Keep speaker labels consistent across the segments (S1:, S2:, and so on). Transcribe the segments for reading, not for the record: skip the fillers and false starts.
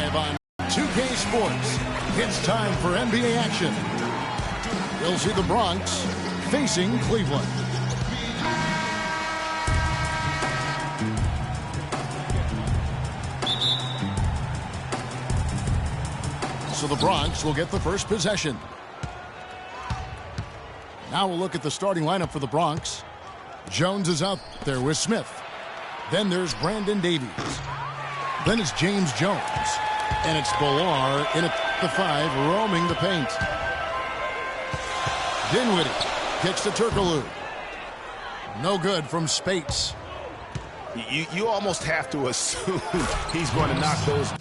S1: live on 2K Sports. It's time for NBA action. We'll see the Bronx facing Cleveland. So the Bronx will get the first possession. Now we'll look at the starting lineup for the Bronx. Jones is out there with Smith. Then there's Brandon Davies. Then it's James Jones. And it's Bilal in at the 5, roaming the paint. Dinwiddie kicks to Turkoglu. No good from Spates.
S2: You almost have to assume he's going to knock those.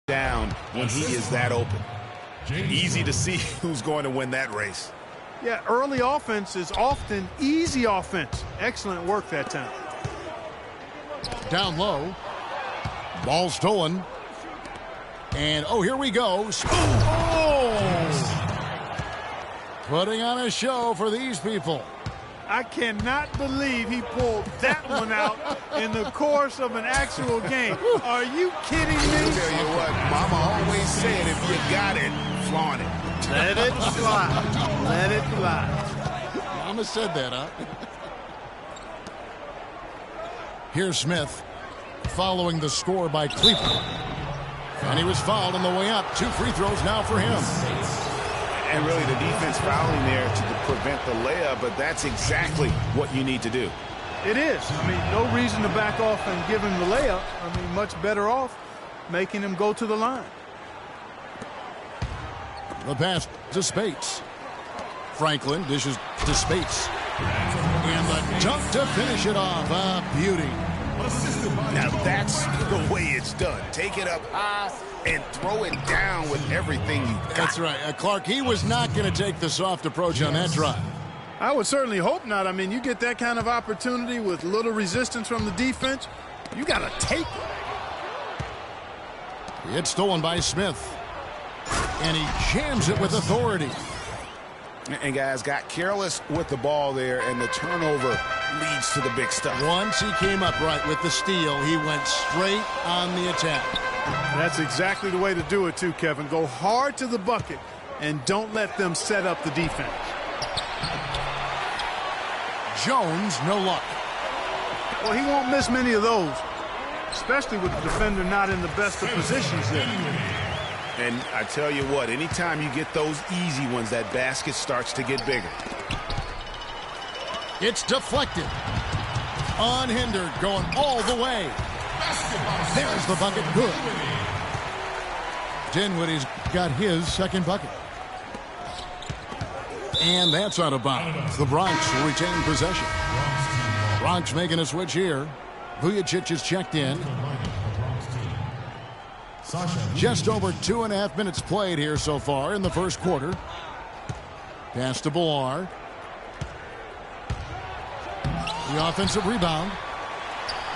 S2: Down when he is that open. Easy to see who's going to win that race.
S3: Yeah, early offense is often easy offense. Excellent work that time.
S1: Down low. Ball stolen. And, oh, here we go. Oh! Putting on a show for these people.
S3: I cannot believe he pulled that one out in the course of an actual game. Are you kidding me?
S2: I'll tell you what, Mama always said, if you got it, flaunt it.
S3: Let it fly. Let it fly.
S1: Mama said that, huh? Here's Smith following the score by Cleveland. And he was fouled on the way up. 2 free throws now for him.
S2: And really the defense fouling there to prevent the layup, but that's exactly what you need to do.
S3: It is. I mean, no reason to back off and give him the layup. I mean, much better off making him go to the line.
S1: The pass to Spates. Franklin dishes to Spates. And the dunk to finish it off. A beauty.
S2: Now that's the way it's done. Take it up high and throw it down with everything you got.
S1: That's right. Clark, he was not going to take the soft approach on that drive.
S3: I would certainly hope not. I mean, you get that kind of opportunity with little resistance from the defense, you got to take it.
S1: It's stolen by Smith. And he jams it with authority.
S2: And guys got careless with the ball there, and the turnover leads to the big stuff.
S1: Once he came up right with the steal, he went straight on the attack.
S3: That's exactly the way to do it too, Kevin. Go hard to the bucket and don't let them set up the defense.
S1: Jones, no luck.
S3: Well, he won't miss many of those, especially with the defender not in the best of positions there.
S2: And I tell you what, anytime you get those easy ones, that basket starts to get bigger.
S1: It's deflected. Unhindered, going all the way. There's the bucket, good. Dinwiddie's got his second bucket. And that's out of bounds. The Bronx will retain possession. Bronx making a switch here. Vujacic is checked in. Just over 2.5 minutes played here so far in the first quarter. Pass to Bilal. The offensive rebound.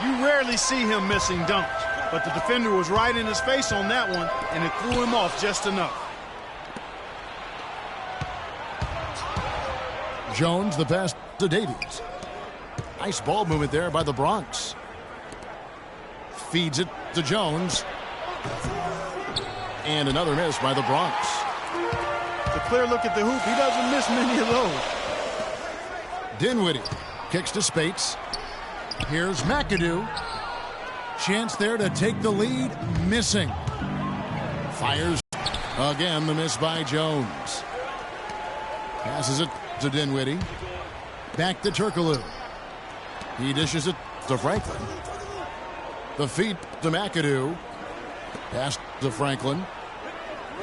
S3: You rarely see him missing dunks, but the defender was right in his face on that one, and it threw him off just enough.
S1: Jones, the pass to Davies. Nice ball movement there by the Bronx. Feeds it to Jones. And another miss by the Bronx.
S3: A clear look at the hoop. He doesn't miss many of those.
S1: Dinwiddie kicks to Spates. Here's McAdoo. Chance there to take the lead. Missing. Fires. Again, the miss by Jones. Passes it to Dinwiddie. Back to Turkoglu. He dishes it to Franklin. The feed to McAdoo. Pass to Franklin.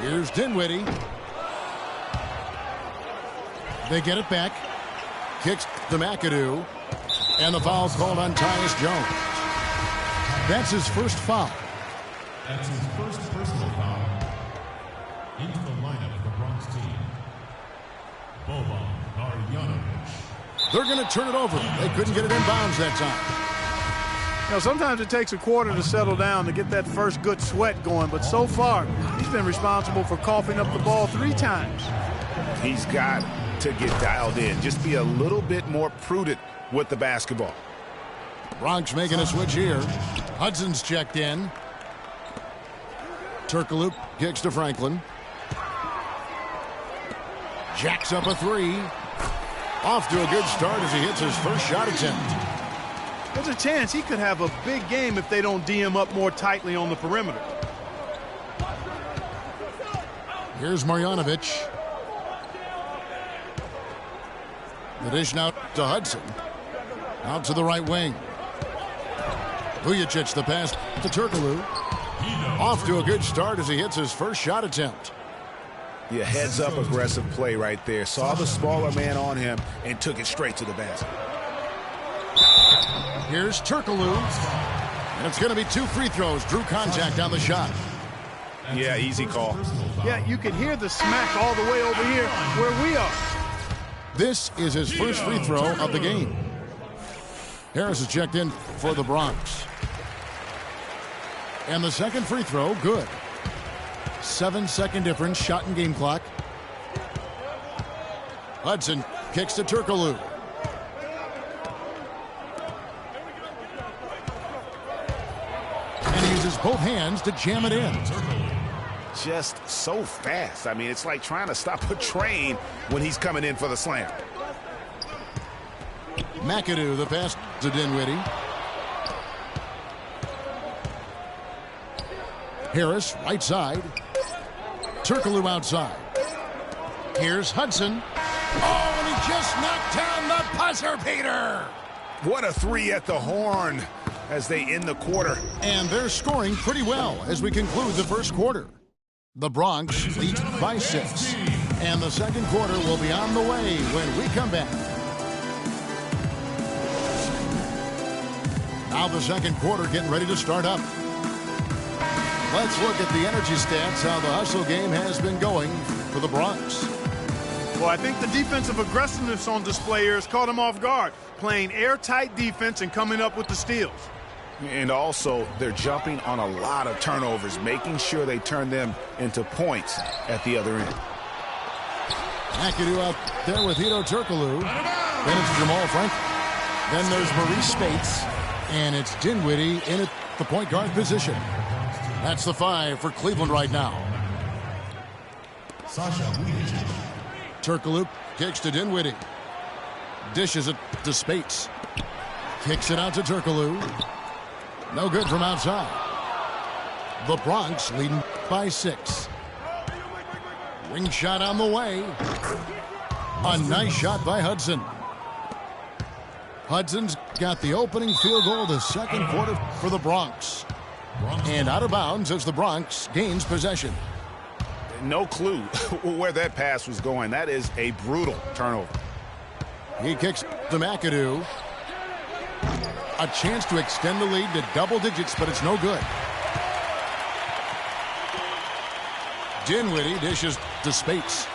S1: Here's Dinwiddie. They get it back. Kicks to McAdoo. And the foul called on Tyus Jones. That's his first foul.
S4: That's his first personal foul. Into the lineup of the Bronx team. Boban Marjanovic.
S1: They're going to turn it over. They couldn't get it in bounds that time.
S3: You know, sometimes it takes a quarter to settle down to get that first good sweat going, but so far, he's been responsible for coughing up the ball 3 times.
S2: He's got to get dialed in. Just be a little bit more prudent with the basketball.
S1: Bronx making a switch here. Hudson's checked in. Turkoglu kicks to Franklin. Jacks up a 3. Off to a good start as he hits his first shot attempt.
S3: There's a chance he could have a big game if they don't D him up more tightly on the perimeter.
S1: Here's Marjanovic. The dish now to Hudson. Out to the right wing. Vujacic the pass to Turkoglu. Off to a good start as he hits his first shot attempt.
S2: Yeah, heads up aggressive play right there. Saw the smaller man on him and took it straight to the basket.
S1: Here's Turkoglu. And it's going to be 2 free throws. Drew contact on the shot.
S2: Yeah, easy call.
S3: Yeah, you can hear the smack all the way over here where we are.
S1: This is his first free throw of the game. Harris is checked in for the Bronx. And the second free throw, good. 7-second difference, shot and game clock. Hudson kicks to Turkoglu. And he uses both hands to jam it in.
S2: Just so fast. I mean, it's like trying to stop a train when he's coming in for the slam.
S1: McAdoo, the pass to Dinwiddie. Harris, right side. Turkoglu outside. Here's Hudson. Oh, and he just knocked down the buzzer beater.
S2: What a 3 at the horn as they end the quarter.
S1: And they're scoring pretty well as we conclude the first quarter. The Bronx leads by 6. And the second quarter will be on the way when we come back. Now the second quarter getting ready to start up. Let's look at the energy stats, how the hustle game has been going for the Bronx.
S3: Well, I think the defensive aggressiveness on display here has caught him off guard, playing airtight defense and coming up with the steals.
S2: And also, they're jumping on a lot of turnovers, making sure they turn them into points at the other end.
S1: McAdoo out there with Hedo Turkoglu. Then it's Jamal Frank. Then there's Maurice Spates. And it's Dinwiddie in at the point guard position. That's the 5 for Cleveland right now. Turkoglu kicks to Dinwiddie. Dishes it to Spates. Kicks it out to Turkoglu. No good from outside. The Bronx leading by 6. Ring shot on the way. A nice shot by Hudson. Hudson's got the opening field goal of the second quarter for the Bronx. And out of bounds as the Bronx gains possession.
S2: No clue where that pass was going. That is a brutal turnover.
S1: He kicks to McAdoo. A chance to extend the lead to double digits, but it's no good. Dinwiddie dishes to Spates.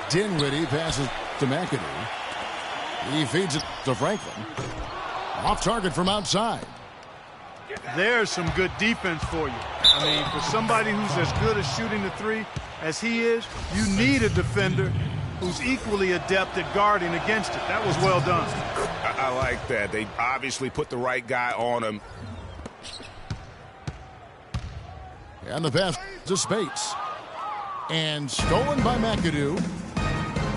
S1: Dinwiddie passes to McAdoo. He feeds it to Franklin. Off target from outside.
S3: There's some good defense for you. I mean, for somebody who's as good at shooting the three as he is, you need a defender who's equally adept at guarding against it. That was well done.
S2: I like that. They obviously put the right guy on him.
S1: And the pass to Spates. And stolen by McAdoo.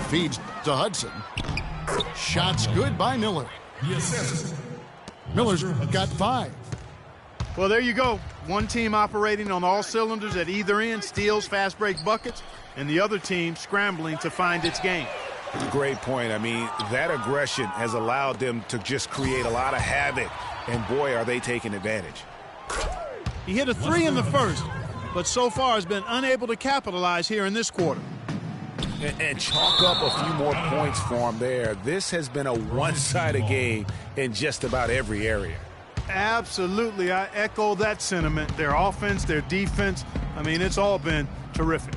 S1: Feeds to Hudson. Shots good by Miller.
S4: Yes.
S1: Miller's got 5.
S3: Well, there you go. One team operating on all cylinders at either end, steals, fast break buckets, and the other team scrambling to find its game.
S2: Great point. I mean, that aggression has allowed them to just create a lot of havoc, and boy, are they taking advantage.
S3: He hit a 3 in the first, but so far has been unable to capitalize here in this quarter.
S2: And chalk up a few more points for him there. This has been a one-sided game in just about every area.
S3: Absolutely. I echo that sentiment. Their offense, their defense, I mean, it's all been terrific.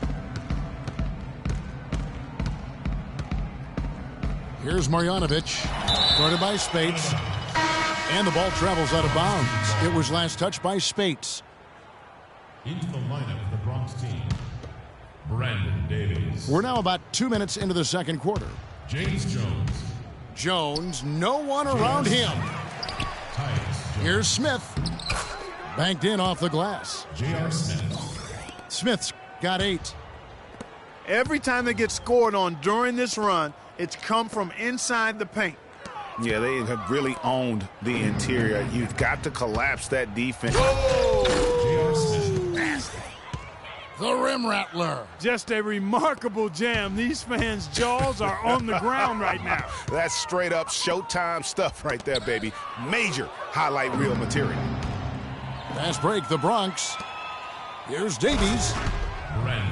S1: Here's Marjanovic, guarded by Spates. And the ball travels out of bounds. It was last touched by Spates.
S4: Into the lineup for the Bronx team, Brandon Davies.
S1: We're now about 2 minutes into the second quarter.
S4: James Jones.
S1: Jones, no one around him. Here's Smith. Banked in off the glass.
S4: J.R. Smith.
S1: Smith's got 8.
S3: Every time they get scored on during this run, it's come from inside the paint.
S2: Yeah, they have really owned the interior. You've got to collapse that defense.
S4: J.R. Smith.
S2: Nasty.
S1: The rim rattler.
S3: Just a remarkable jam. These fans' jaws are on the ground right now.
S2: That's straight up Showtime stuff right there, baby. Major highlight reel material.
S1: Fast break, the Bronx. Here's Davies.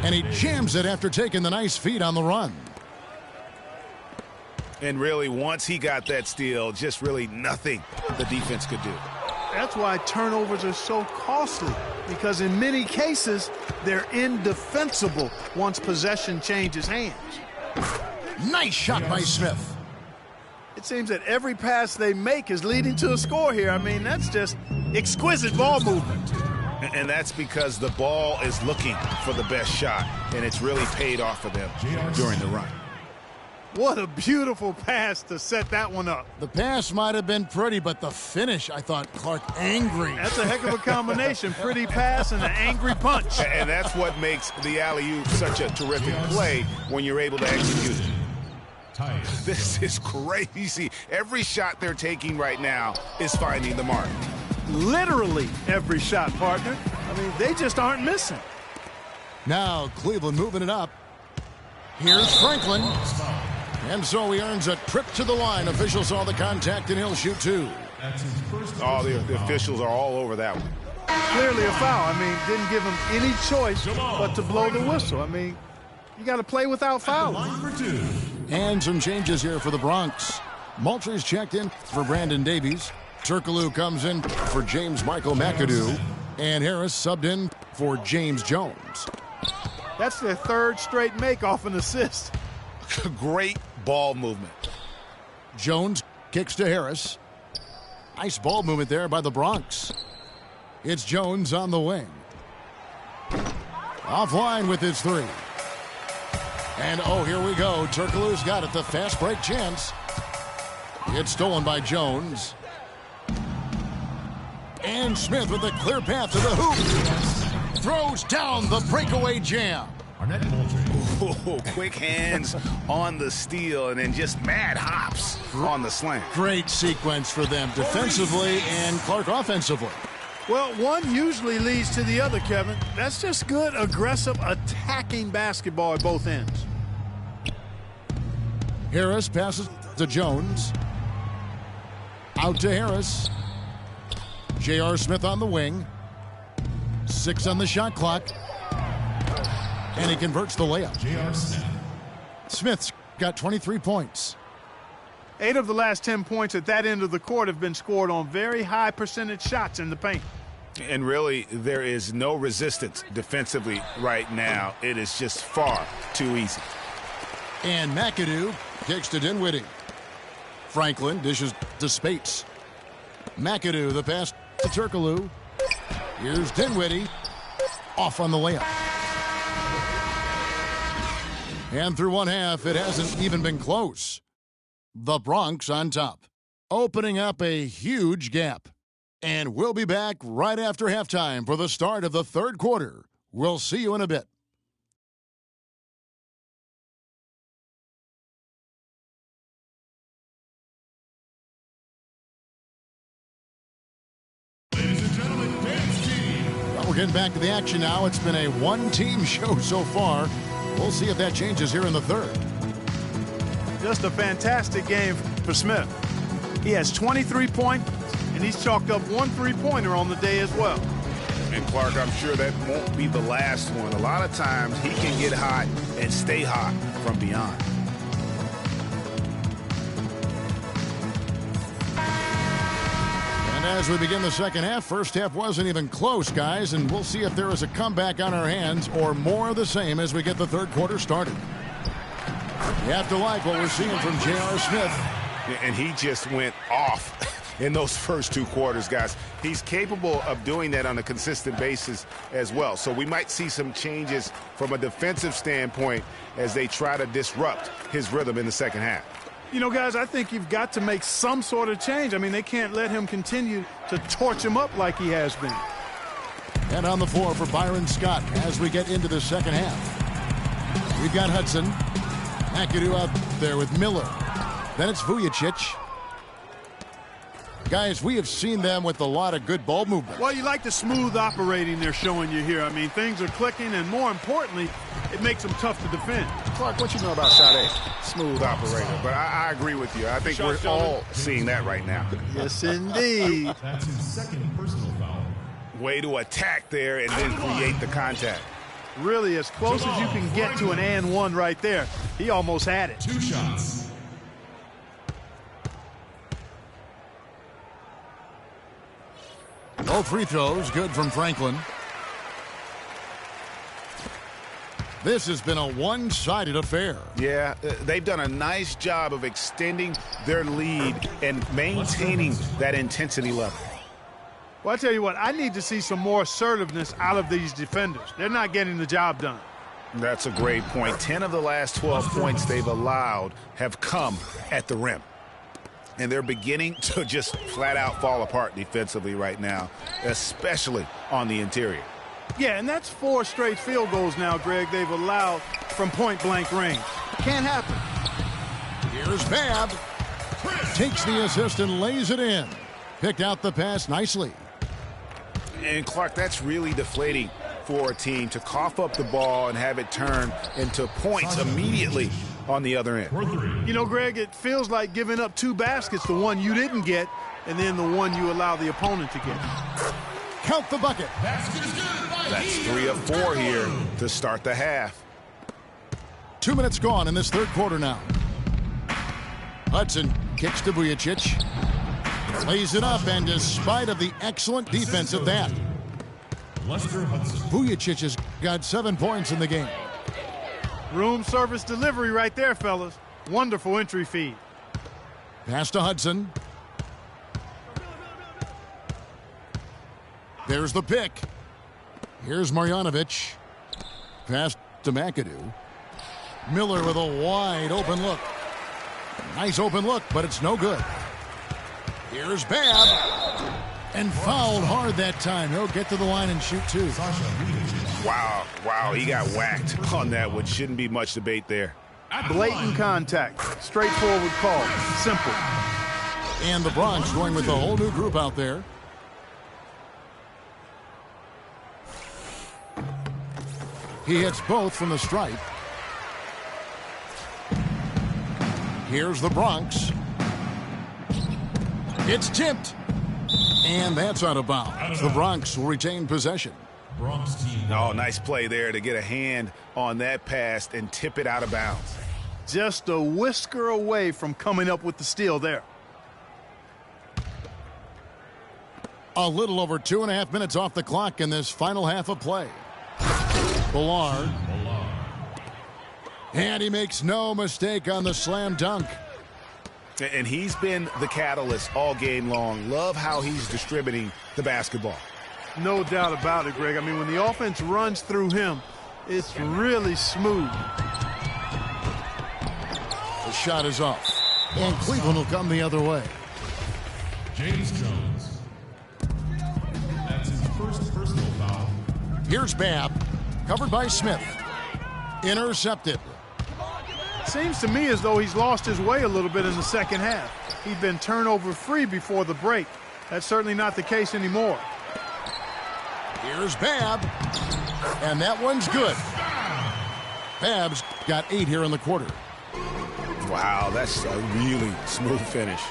S1: And he jams it after taking the nice feed on the run.
S2: And really, once he got that steal, just really nothing the defense could do.
S3: That's why turnovers are so costly, because in many cases, they're indefensible once possession changes hands.
S1: Nice shot by Smith.
S3: It seems that every pass they make is leading to a score here. I mean, that's just exquisite ball movement.
S2: And that's because the ball is looking for the best shot, and it's really paid off for them during the run.
S3: What a beautiful pass to set that one up.
S1: The pass might have been pretty, but the finish, I thought, Clark, angry.
S3: That's a heck of a combination. Pretty pass and an angry punch.
S2: And that's what makes the alley-oop such a terrific play when you're able to execute it. This is crazy. Every shot they're taking right now is finding the mark.
S3: Literally every shot, partner. I mean, they just aren't missing.
S1: Now Cleveland moving it up. Here's Franklin. And so he earns a trip to the line. Officials saw the contact, and he'll shoot 2.
S2: Oh, the officials are all over that one.
S3: Clearly a foul. I mean, didn't give him any choice but to blow the whistle. I mean, you got to play without fouling.
S1: And some changes here for the Bronx. Moultrie's checked in for Brandon Davies. Turkoglu comes in for James Michael McAdoo. And Harris subbed in for James Jones.
S3: That's their third straight make off an assist.
S2: Great ball movement.
S1: Jones kicks to Harris. Nice ball movement there by the Bronx. It's Jones on the wing. Offline with his 3. And oh, here we go. Turkoglu's got it. The fast break chance. It's stolen by Jones. And Smith with a clear path to the hoop. Throws down the breakaway jam.
S2: Quick hands on the steal and then just mad hops on the slam.
S1: Great sequence for them defensively and Clark offensively.
S3: Well, one usually leads to the other, Kevin. That's just good, aggressive, attacking basketball at both ends.
S1: Harris passes to Jones. Out to Harris. J.R. Smith on the wing. 6 on the shot clock. And he converts the layup.
S4: J.R. Smith.
S1: Smith's got 23 points.
S3: 8 of the last 10 points at that end of the court have been scored on very high percentage shots in the paint.
S2: And really, there is no resistance defensively right now. It is just far too easy.
S1: And McAdoo kicks to Dinwiddie. Franklin dishes to Spates. McAdoo, the pass to Turkoglu. Here's Dinwiddie. Off on the layup. And through one half, it hasn't even been close. The Bronx on top, opening up a huge gap. And we'll be back right after halftime for the start of the third quarter. We'll see you in a bit. We're getting back to the action now. It's been a one-team show so far. We'll see if that changes here in the third.
S3: Just a fantastic game for Smith. He has 23 points, and he's chalked up one three-pointer on the day as well.
S2: And Clark, I'm sure that won't be the last one. A lot of times he can get hot and stay hot from beyond.
S1: And as we begin the second half, first half wasn't even close, guys, and we'll see if there is a comeback on our hands or more of the same as we get the third quarter started. You have to like what we're seeing from J.R. Smith.
S2: And he just went off in those first two quarters, guys. He's capable of doing that on a consistent basis as well. So we might see some changes from a defensive standpoint as they try to disrupt his rhythm in the second half.
S3: You know, guys, I think you've got to make some sort of change. I mean, they can't let him continue to torch him up like he has been.
S1: And on the floor for Byron Scott as we get into the second half. We've got Hudson. McAdoo out there with Miller. Then it's Vujacic. Guys, we have seen them with a lot of good ball movement.
S3: Well, you like the smooth operating they're showing you here. I mean, things are clicking, and more importantly, it makes them tough to defend.
S2: Clark, what you know about Sade? Smooth operator. But I agree with you. I think we're all seeing that right now.
S3: Yes, indeed.
S4: That's his second personal foul.
S2: Way to attack there and then create the contact.
S3: Really, as close as you can get to an and one right there. He almost had it.
S4: 2 shots.
S1: Both free throws good from Franklin. This has been a one-sided affair.
S2: Yeah, they've done a nice job of extending their lead and maintaining that intensity level.
S3: Well, I tell you what, I need to see some more assertiveness out of these defenders. They're not getting the job done.
S2: That's a great point. 10 of the last 12 points they've allowed have come at the rim. And they're beginning to just flat out fall apart defensively right now, especially on the interior.
S3: Yeah, and that's 4 straight field goals now, Greg, they've allowed from point-blank range. Can't happen.
S1: Here's Babb. Takes the assist and lays it in. Picked out the pass nicely.
S2: And, Clark, that's really deflating for a team to cough up the ball and have it turn into points immediately on the other end.
S3: You know, Greg, it feels like giving up 2 baskets, the one you didn't get, and then the one you allow the opponent to get.
S1: Count the bucket.
S2: That's 3 of 4 here to start the half.
S1: 2 minutes gone in this third quarter now. Hudson kicks to Vujacic. Lays it up, and despite of the excellent defense of that, Vujacic has got 7 points in the game.
S3: Room service delivery right there, fellas. Wonderful entry feed.
S1: Pass to Hudson. There's the pick. Here's Marjanovic. Pass to McAdoo. Miller with a wide open look. Nice open look, but it's no good. Here's Babb. And fouled hard that time. He'll get to the line and shoot 2.
S2: Wow, he got whacked on that one. Shouldn't be much debate there.
S3: Blatant contact. Straightforward call. Simple.
S1: And the Bronx going with a whole new group out there. He hits both from the stripe. Here's the Bronx. It's tipped. And that's out of bounds. The Bronx will retain possession.
S4: Bronx team.
S2: Oh, nice play there to get a hand on that pass and tip it out of bounds.
S3: Just a whisker away from coming up with the steal there.
S1: A little over 2.5 minutes off the clock in this final half of play. Bullard. And he makes no mistake on the slam dunk.
S2: And he's been the catalyst all game long. Love how he's distributing the basketball.
S3: No doubt about it, Greg. I mean, when the offense runs through him, it's really smooth.
S1: The shot is off. And Cleveland will come the other way.
S4: James Jones. That's his first personal foul.
S1: Here's Babb. Covered by Smith. Intercepted.
S3: Seems to me as though he's lost his way a little bit in the second half. He'd been turnover free before the break. That's certainly not the case anymore.
S1: Here's Babb. And that one's good. Babb's got 8 here in the quarter.
S2: Wow, that's a really smooth finish.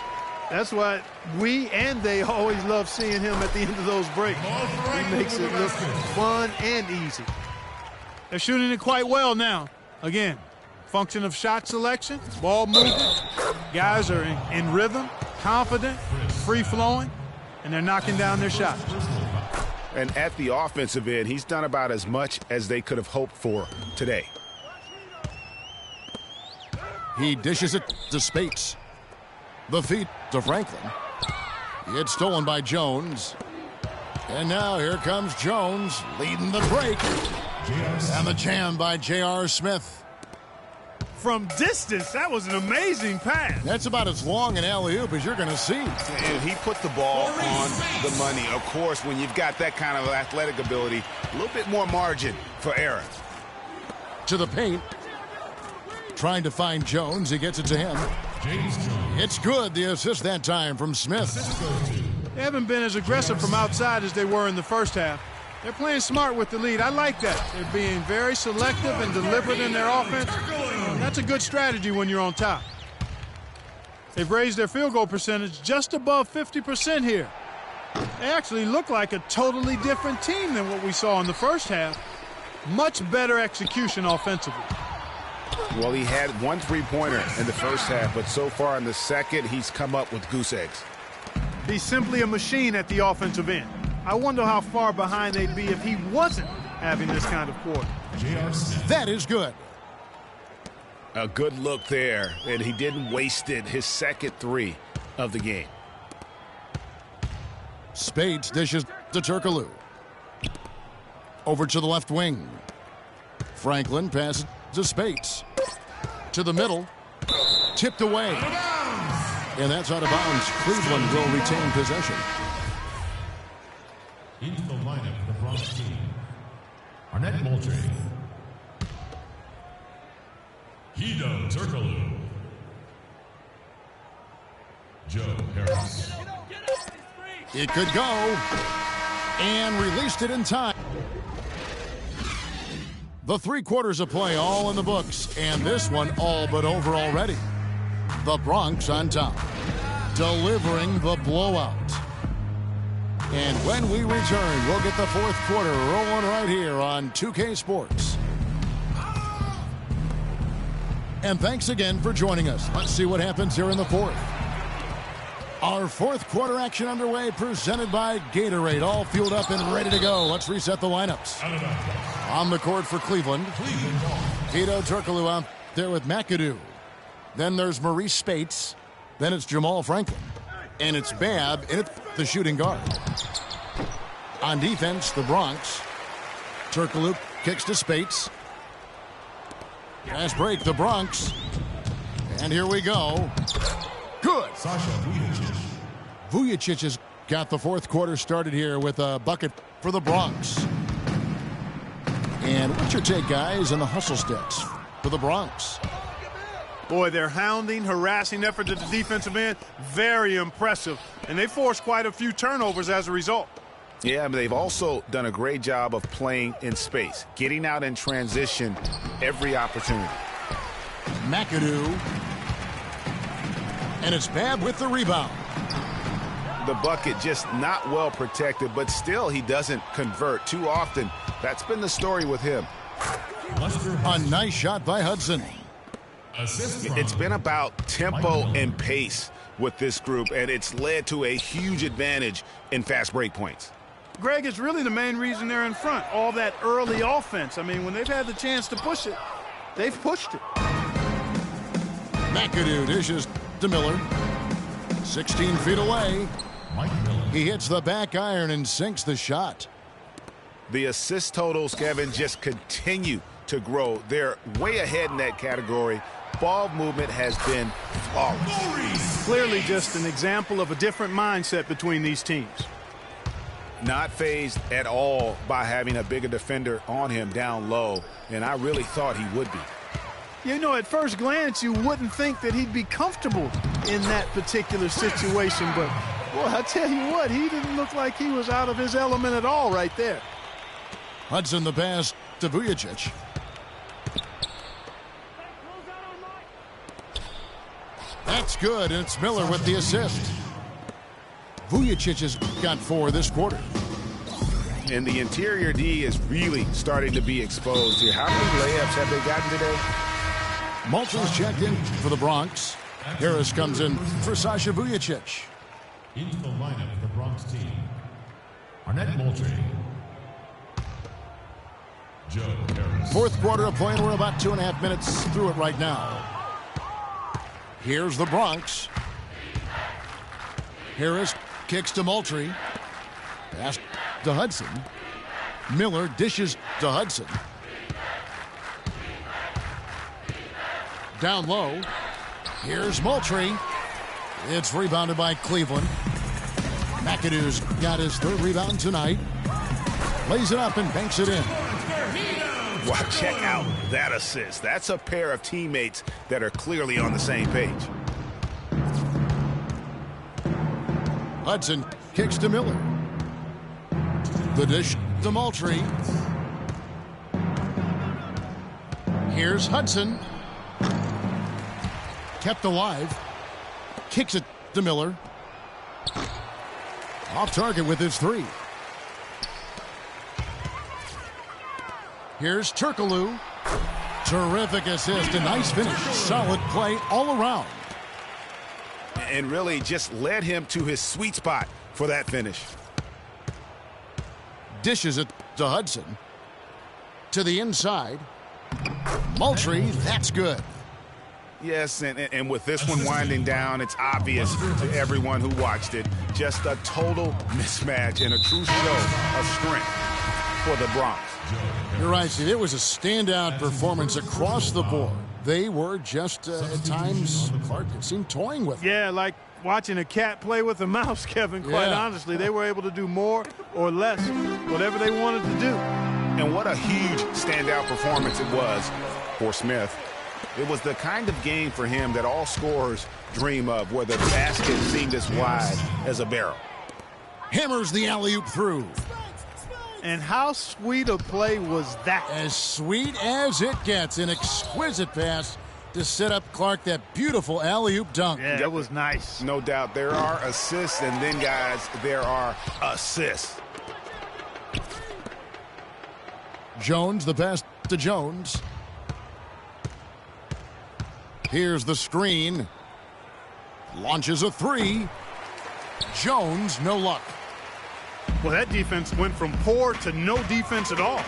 S3: That's why we and they always love seeing him at the end of those breaks. He makes it look fun and easy. They're shooting it quite well now. Again, function of shot selection, ball movement. Guys are in rhythm, confident, free-flowing, and they're knocking down their shots.
S2: And at the offensive end, he's done about as much as they could have hoped for today.
S1: He dishes it to Spates. The feed to Franklin. It's stolen by Jones. And now here comes Jones leading the break. And the jam by J.R. Smith.
S3: From distance, that was an amazing pass.
S1: That's about as long an alley-oop as you're going to see.
S2: And he put the ball on the money. Of course, when you've got that kind of athletic ability, a little bit more margin for error.
S1: To the paint. Trying to find Jones. He gets it to him.
S4: James Jones.
S1: It's good. The assist that time from Smith.
S3: They haven't been as aggressive from outside as they were in the first half. They're playing smart with the lead. I like that. They're being very selective and deliberate in their offense. That's a good strategy when you're on top. They've raised their field goal percentage just above 50% here. They actually look like a totally different team than what we saw in the first half. Much better execution offensively.
S2: Well, he had 1 3-pointer in the first half, but so far in the second, he's come up with goose eggs.
S3: He's simply a machine at the offensive end. I wonder how far behind they'd be if he wasn't having this kind of quarter.
S1: That is good.
S2: A good look there, and he didn't waste it. His second 3 of the game.
S1: Spates dishes to Turkoglu. Over to the left wing. Franklin passes to Spates. To the middle. Tipped away. And that's out of bounds. Cleveland will retain possession.
S4: Into the lineup for the Bronx team. Arnett Moultrie. Hedo Turkoglu. Joe Harris.
S1: It could go. And released it in time. The 3 quarters of play all in the books. And this one all but over already. The Bronx on top. Delivering the blowout. And when we return, we'll get the 4th quarter rolling right here on 2K Sports. And thanks again for joining us. Let's see what happens here in the 4th. Our 4th quarter action underway, presented by Gatorade. All fueled up and ready to go. Let's reset the lineups. On the court for Cleveland. Hedo Turkoglu out there with McAdoo. Then there's Maurice Spates. Then it's Jamal Franklin. And it's Babb in it, the shooting guard. On defense, the Bronx. Turkoglu kicks to Spates. Fast break, the Bronx. And here we go. Good. Vujacic has got the 4th quarter started here with a bucket for the Bronx. And what's your take, guys, on the hustle stats for the Bronx?
S3: Boy, their hounding, harassing effort at the defensive end, very impressive. And they forced quite a few turnovers as a result.
S2: Yeah, but they've also done a great job of playing in space, getting out in transition every opportunity.
S1: McAdoo. And it's Babb with the rebound.
S2: The bucket just not well protected, but still he doesn't convert too often. That's been the story with him.
S1: A nice shot by Hudson.
S2: It's been about tempo and pace with this group, and it's led to a huge advantage in fast break points.
S3: Greg, it's really the main reason they're in front. All that early offense. I mean, when they've had the chance to push it, they've pushed it.
S1: McAdoo dishes to Miller. 16 feet away.
S4: Mike Miller.
S1: He hits the back iron and sinks the shot.
S2: The assist totals, Kevin, just continue to grow. They're way ahead in that category. Ball movement has been flawless.
S3: Clearly just an example of a different mindset between these teams.
S2: Not fazed at all by having a bigger defender on him down low, and I really thought he would be.
S3: You know, at first glance, you wouldn't think that he'd be comfortable in that particular situation, but, boy, I tell you what, he didn't look like he was out of his element at all right there.
S1: Hudson the pass to Vujicic. That's good, and it's Miller with the assist. Vujicic has got 4 this quarter.
S2: And the interior D is really starting to be exposed here. How many layups have they gotten today?
S1: Moultry's checked in for the Bronx. Harris comes in for Sasha Vujicic.
S4: Into the lineup of the Bronx team. Arnett Moultrie. Joe Harris.
S1: Fourth quarter of play, and we're about 2.5 minutes through it right now. Here's the Bronx. Harris kicks to Moultrie. Pass to Hudson. Miller dishes to Hudson. Down low. Here's Moultrie. It's rebounded by Cleveland. McAdoo's got his 3rd rebound tonight. Lays it up and banks it in.
S2: Wow, check out that assist. That's a pair of teammates that are clearly on the same page.
S1: Hudson kicks to Miller. The dish to Moultrie. Here's Hudson. Kept alive. Kicks it to Miller. Off target with his 3. Here's Turkoglu. Terrific assist. A nice finish. Solid play all around.
S2: And really just led him to his sweet spot for that finish.
S1: Dishes it to Hudson. To the inside. Moultrie, that's good.
S2: Yes, and with this one winding down, it's obvious to everyone who watched it. Just a total mismatch and a true show of strength for the Bronx.
S1: You're right, Steve. It was a standout performance across the board. They were just, at times, Clark, it seemed toying with it.
S3: Yeah, like watching a cat play with a mouse, Kevin, quite honestly. They were able to do more or less, whatever they wanted to do.
S2: And what a huge standout performance it was for Smith. It was the kind of game for him that all scorers dream of, where the basket seemed as wide as a barrel.
S1: Hammers the alley-oop through.
S3: And how sweet a play was that?
S1: As sweet as it gets. An exquisite pass to set up Clark that beautiful alley-oop dunk.
S3: Yeah, that was nice.
S2: No doubt. There are assists, and then, guys, there are assists.
S1: Jones, the pass to Jones. Here's the screen. Launches a 3. Jones, no luck.
S3: Well, that defense went from poor to no defense at all.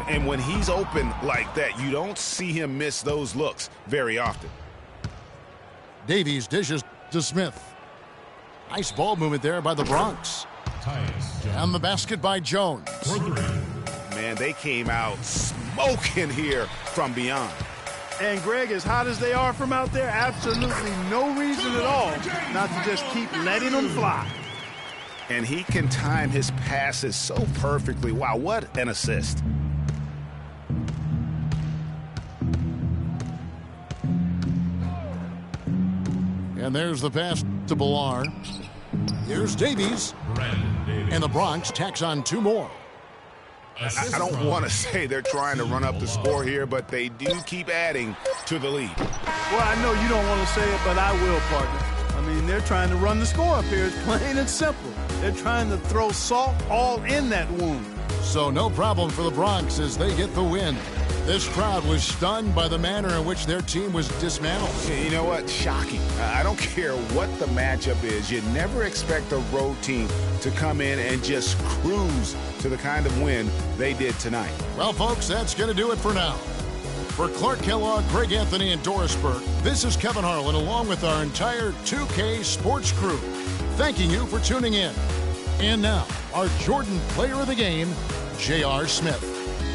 S2: And when he's open like that, you don't see him miss those looks very often.
S1: Davies dishes to Smith. Nice ball movement there by the Bronx. And the basket by Jones.
S2: Man, they came out smoking here from beyond.
S3: And, Greg, as hot as they are from out there, absolutely no reason at all not to just keep letting them fly.
S2: And he can time his passes so perfectly. Wow, what an assist.
S1: And there's the pass to Billar. Here's Davies. And the Bronx tacks on 2 more.
S2: I don't want to say they're trying to run up the score here, but they do keep adding to the lead.
S3: Well, I know you don't want to say it, but I will, partner. I mean, they're trying to run the score up here. It's plain and simple. They're trying to throw salt all in that wound.
S1: So no problem for the Bronx as they get the win. This crowd was stunned by the manner in which their team was dismantled.
S2: You know what? Shocking. I don't care what the matchup is. You never expect a road team to come in and just cruise to the kind of win they did tonight.
S1: Well, folks, that's going to do it for now. For Clark Kellogg, Greg Anthony, and Doris Burke, this is Kevin Harlan along with our entire 2K Sports crew, thanking you for tuning in. And now, our Jordan Player of the Game, J.R. Smith.